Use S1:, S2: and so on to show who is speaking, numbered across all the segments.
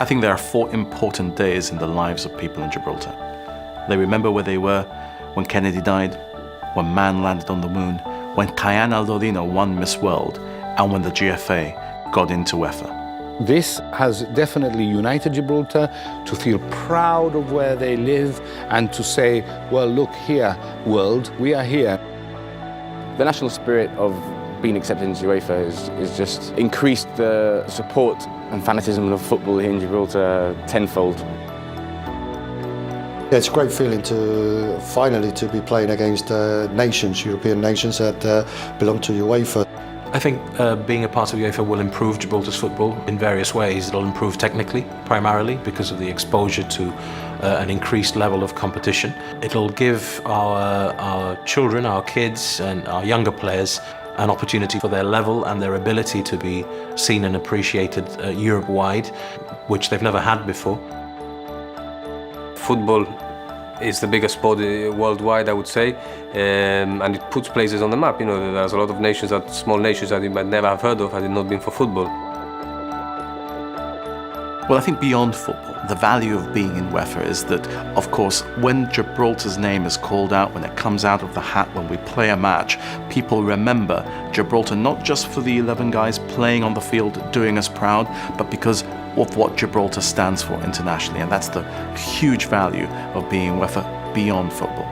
S1: I think there are 4 important days in the lives of people in Gibraltar. They remember where they were when Kennedy died, when man landed on the moon, when Cayenne Aldolino won Miss World, and when the GFA got into UEFA.
S2: This has definitely united Gibraltar to feel proud of where they live and to say, well, look here, world, we are here.
S3: The national spirit of being accepted into UEFA is just increased the support and fanatism of football here in Gibraltar tenfold.
S4: Yeah, it's a great feeling to finally to be playing against nations, European nations that belong to UEFA.
S5: I think being a part of UEFA will improve Gibraltar's football in various ways. It'll improve technically, primarily, because of the exposure to an increased level of competition. It'll give our children, our kids and our younger players an opportunity for their level and their ability to be seen and appreciated Europe-wide, which they've never had before.
S6: Football is the biggest sport worldwide, I would say, and it puts places on the map. You know, there's a lot of nations, small nations that you might never have heard of had it not been for football.
S1: Well, I think beyond football, the value of being in UEFA is that, of course, when Gibraltar's name is called out, when it comes out of the hat, when we play a match, people remember Gibraltar not just for the 11 guys playing on the field, doing us proud, but because of what Gibraltar stands for internationally. And that's the huge value of being UEFA beyond football.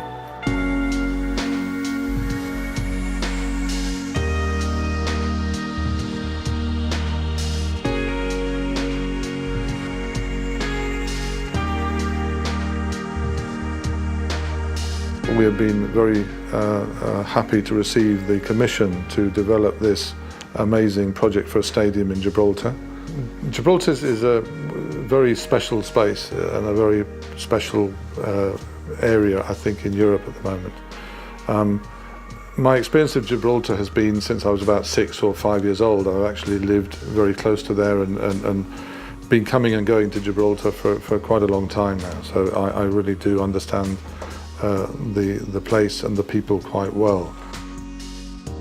S7: We have been very happy to receive the commission to develop this amazing project for a stadium in Gibraltar. Gibraltar is a very special space and a very special area, I think, in Europe at the moment. My experience of Gibraltar has been since I was about 6 or 5 years old. I've actually lived very close to there and been coming and going to Gibraltar for quite a long time now. So I really do understand the place and the people quite well.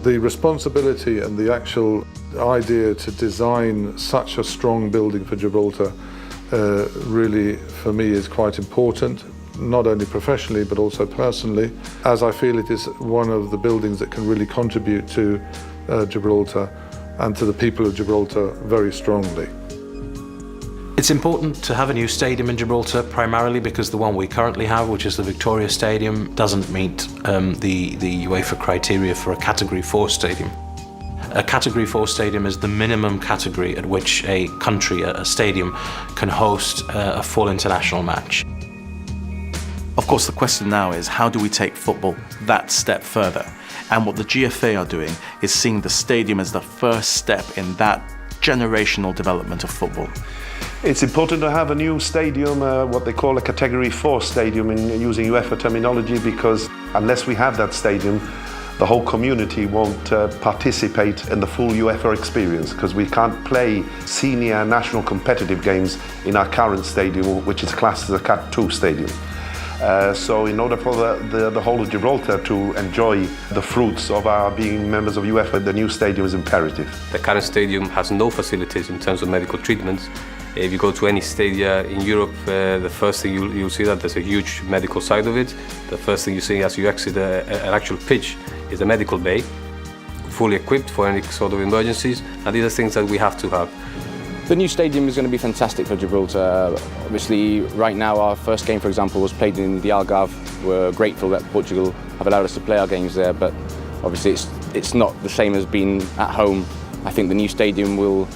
S7: The responsibility and the actual idea to design such a strong building for Gibraltar really, for me, is quite important, not only professionally but also personally, as I feel it is one of the buildings that can really contribute to Gibraltar and to the people of Gibraltar very strongly.
S5: It's important to have a new stadium in Gibraltar, primarily because the one we currently have, which is the Victoria Stadium, doesn't meet the UEFA criteria for a Category 4 stadium. A Category 4 stadium is the minimum category at which a country, a stadium, can host a full international match.
S1: Of course, the question now is, how do we take football that step further? And what the GFA are doing is seeing the stadium as the first step in that generational development of football.
S8: It's important to have a new stadium, what they call a Category 4 stadium in using UEFA terminology, because unless we have that stadium, the whole community won't participate in the full UEFA experience, because we can't play senior national competitive games in our current stadium, which is classed as a Cat 2 stadium. So in order for the whole of Gibraltar to enjoy the fruits of our being members of UEFA, the new stadium is imperative.
S6: The current stadium has no facilities in terms of medical treatments. If you go to any stadia in Europe, the first thing you'll see that there's a huge medical side of it. The first thing you see as you exit an actual pitch is the medical bay, fully equipped for any sort of emergencies, and these are things that we have to have.
S3: The new stadium is going to be fantastic for Gibraltar. Obviously, right now our first game, for example, was played in the Algarve. We're grateful that Portugal have allowed us to play our games there, but obviously it's not the same as being at home. I think the new stadium will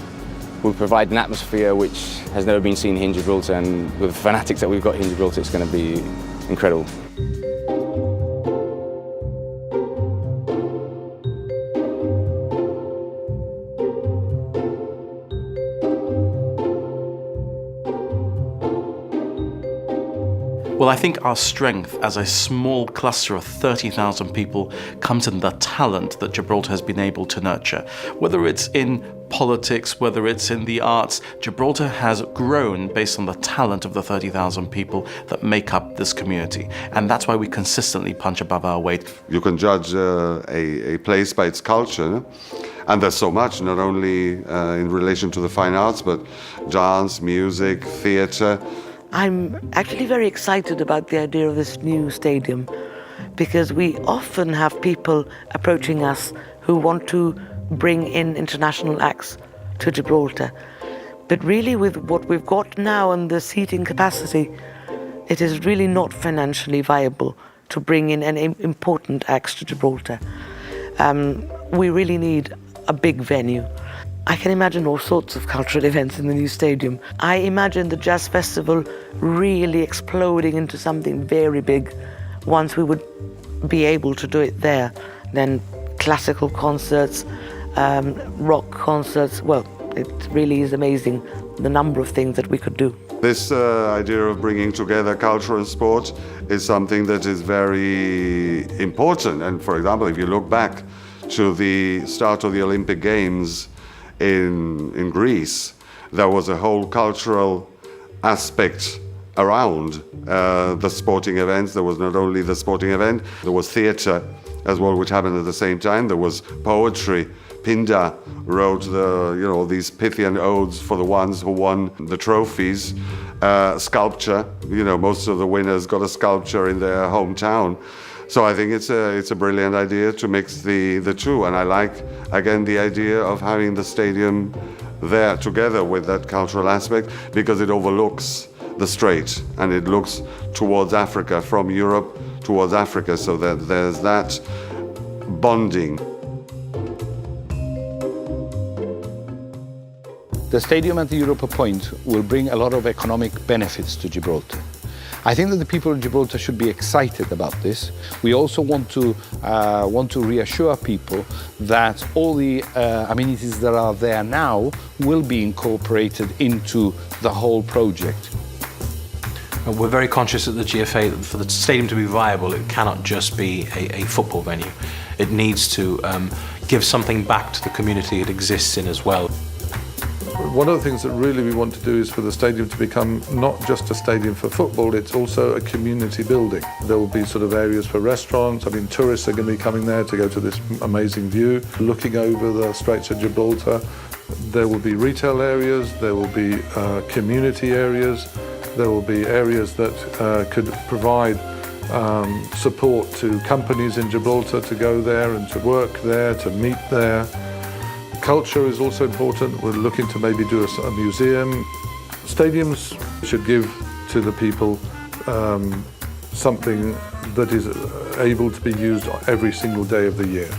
S3: provide an atmosphere which has never been seen here in Gibraltar, and with the fanatics that we've got here in Gibraltar, it's going to be incredible.
S1: Well, I think our strength as a small cluster of 30,000 people comes in the talent that Gibraltar has been able to nurture. Whether it's in politics, whether it's in the arts, Gibraltar has grown based on the talent of the 30,000 people that make up this community. And that's why we consistently punch above our weight.
S9: You can judge a place by its culture, and there's so much, not only in relation to the fine arts, but dance, music, theatre.
S10: I'm actually very excited about the idea of this new stadium, because we often have people approaching us who want to bring in international acts to Gibraltar. But really, with what we've got now and the seating capacity, it is really not financially viable to bring in any important acts to Gibraltar. We really need a big venue. I can imagine all sorts of cultural events in the new stadium. I imagine the jazz festival really exploding into something very big once we would be able to do it there. Then classical concerts, rock concerts. Well, it really is amazing the number of things that we could do.
S9: This idea of bringing together culture and sport is something that is very important. And for example, if you look back to the start of the Olympic Games in Greece, there was a whole cultural aspect around the sporting events. There was not only the sporting event, there was theatre as well, which happened at the same time. There was poetry. Pindar wrote these Pythian odes for the ones who won the trophies. Sculpture, most of the winners got a sculpture in their hometown. So I think it's a brilliant idea to mix the two, and I like, again, the idea of having the stadium there together with that cultural aspect, because it overlooks the strait and it looks towards Africa, from Europe towards Africa, so that there's that bonding.
S2: The stadium at the Europa Point will bring a lot of economic benefits to Gibraltar. I think that the people of Gibraltar should be excited about this. We also want to reassure people that all the amenities that are there now will be incorporated into the whole project.
S5: We're very conscious at the GFA that for the stadium to be viable, it cannot just be a football venue. It needs to give something back to the community it exists in as well.
S7: One of the things that really we want to do is for the stadium to become not just a stadium for football, it's also a community building. There will be sort of areas for restaurants. I mean, tourists are going to be coming there to go to this amazing view, looking over the Straits of Gibraltar. There will be retail areas, there will be community areas, there will be areas that could provide support to companies in Gibraltar to go there and to work there, to meet there. Culture is also important. We're looking to maybe do a museum. Stadiums should give to the people something that is able to be used every single day of the year.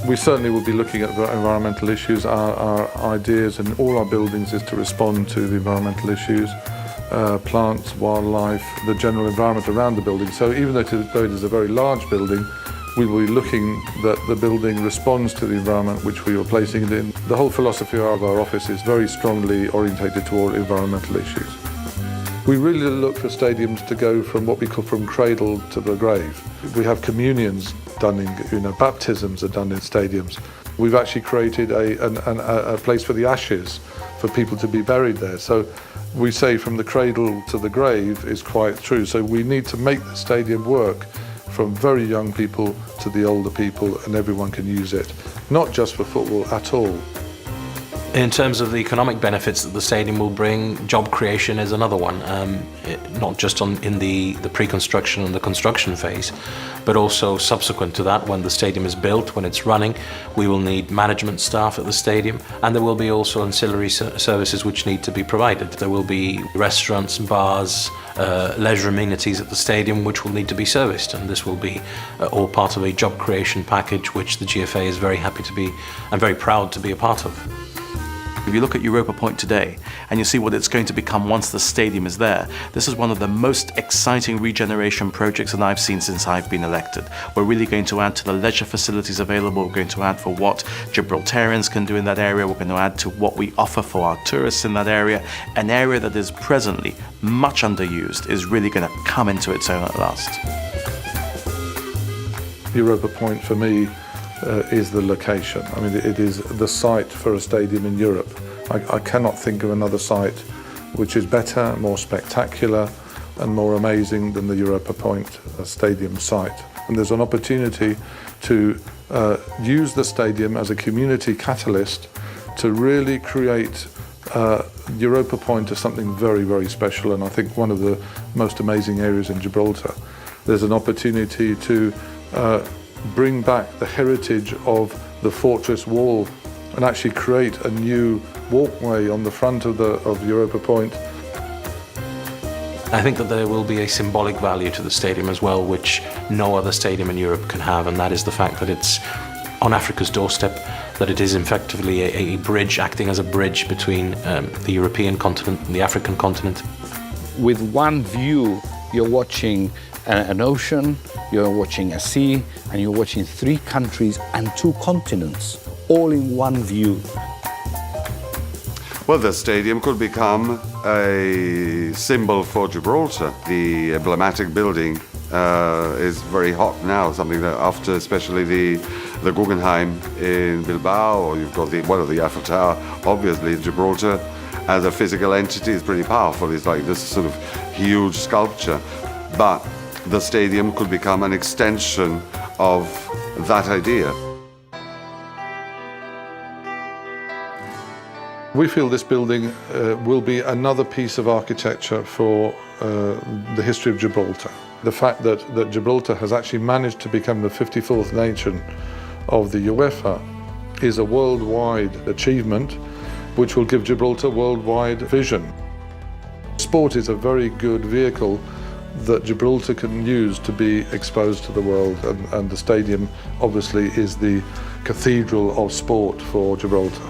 S7: We certainly will be looking at environmental issues. Our ideas in all our buildings is to respond to the environmental issues, plants, wildlife, the general environment around the building. So even though it is a very large building, we will be looking that the building responds to the environment which we are placing it in. The whole philosophy of our office is very strongly orientated toward environmental issues. We really look for stadiums to go from what we call from cradle to the grave. We have communions done in, baptisms are done in stadiums. We've actually created a place for the ashes for people to be buried there. So we say from the cradle to the grave is quite true. So we need to make the stadium work from very young people to the older people, and everyone can use it, not just for football at all.
S5: In terms of the economic benefits that the stadium will bring, job creation is another one, not just in the pre-construction and the construction phase, but also subsequent to that, when the stadium is built, when it's running, we will need management staff at the stadium, and there will be also ancillary services which need to be provided. There will be restaurants, bars, leisure amenities at the stadium which will need to be serviced, and this will be all part of a job creation package which the GFA is very happy to be and very proud to be a part of.
S1: If you look at Europa Point today and you see what it's going to become once the stadium is there, this is one of the most exciting regeneration projects that I've seen since I've been elected. We're really going to add to the leisure facilities available. We're going to add for what Gibraltarians can do in that area. We're going to add to what we offer for our tourists in that area. An area that is presently much underused is really going to come into its own at last.
S7: Europa Point for me is the location. I mean, it is the site for a stadium in Europe. I cannot think of another site which is better, more spectacular and more amazing than the Europa Point stadium site. And there's an opportunity to use the stadium as a community catalyst to really create Europa Point as something very, very special, and I think one of the most amazing areas in Gibraltar. There's an opportunity to bring back the heritage of the fortress wall and actually create a new walkway on the front of Europa Point.
S5: I think that there will be a symbolic value to the stadium as well, which no other stadium in Europe can have, and that is the fact that it's on Africa's doorstep, that it is effectively a bridge, acting as a bridge between the European continent and the African continent.
S2: With one view, you're watching an ocean, you're watching a sea, and you're watching 3 countries and 2 continents, all in one view.
S9: Well, the stadium could become a symbol for Gibraltar. The emblematic building is very hot now, something that after especially the Guggenheim in Bilbao, or you've got the Eiffel Tower, obviously Gibraltar as a physical entity is pretty powerful. It's like this sort of huge sculpture. But the stadium could become an extension of that idea.
S7: We feel this building will be another piece of architecture for the history of Gibraltar. The fact that Gibraltar has actually managed to become the 54th nation of the UEFA is a worldwide achievement which will give Gibraltar worldwide vision. Sport is a very good vehicle that Gibraltar can use to be exposed to the world, and the stadium obviously is the cathedral of sport for Gibraltar.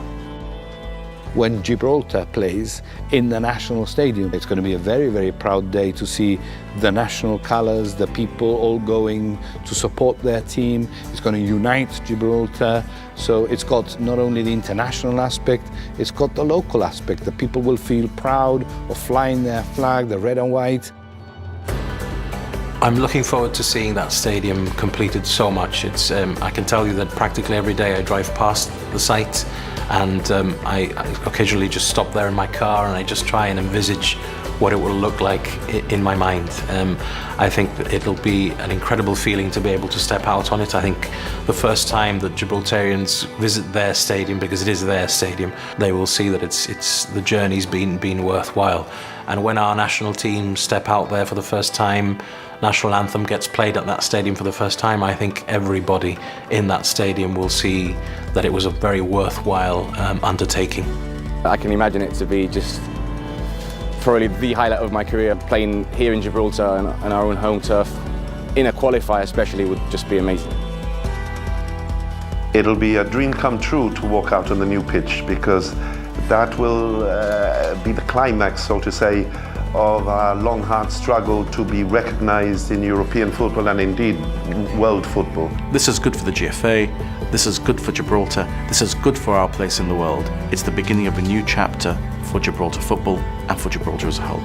S2: When Gibraltar plays in the national stadium, it's going to be a very, very proud day to see the national colours, the people all going to support their team. It's going to unite Gibraltar. So it's got not only the international aspect, it's got the local aspect. The people will feel proud of flying their flag, the red and white.
S5: I'm looking forward to seeing that stadium completed so much. I can tell you that practically every day I drive past the site, and I occasionally just stop there in my car and I just try and envisage what it will look like in my mind. I think that it'll be an incredible feeling to be able to step out on it. I think the first time that Gibraltarians visit their stadium, because it is their stadium, they will see that the journey's been worthwhile. And when our national team step out there for the first time, national anthem gets played at that stadium for the first time, I think everybody in that stadium will see that it was a very worthwhile undertaking.
S3: I can imagine it to be just probably the highlight of my career. Playing here in Gibraltar on our own home turf, in a qualifier especially, would just be amazing.
S8: It'll be a dream come true to walk out on the new pitch, because that will be the climax, so to say, of a long, hard struggle to be recognised in European football and indeed world football.
S1: This is good for the GFA, this is good for Gibraltar, this is good for our place in the world. It's the beginning of a new chapter for Gibraltar football and for Gibraltar as a whole.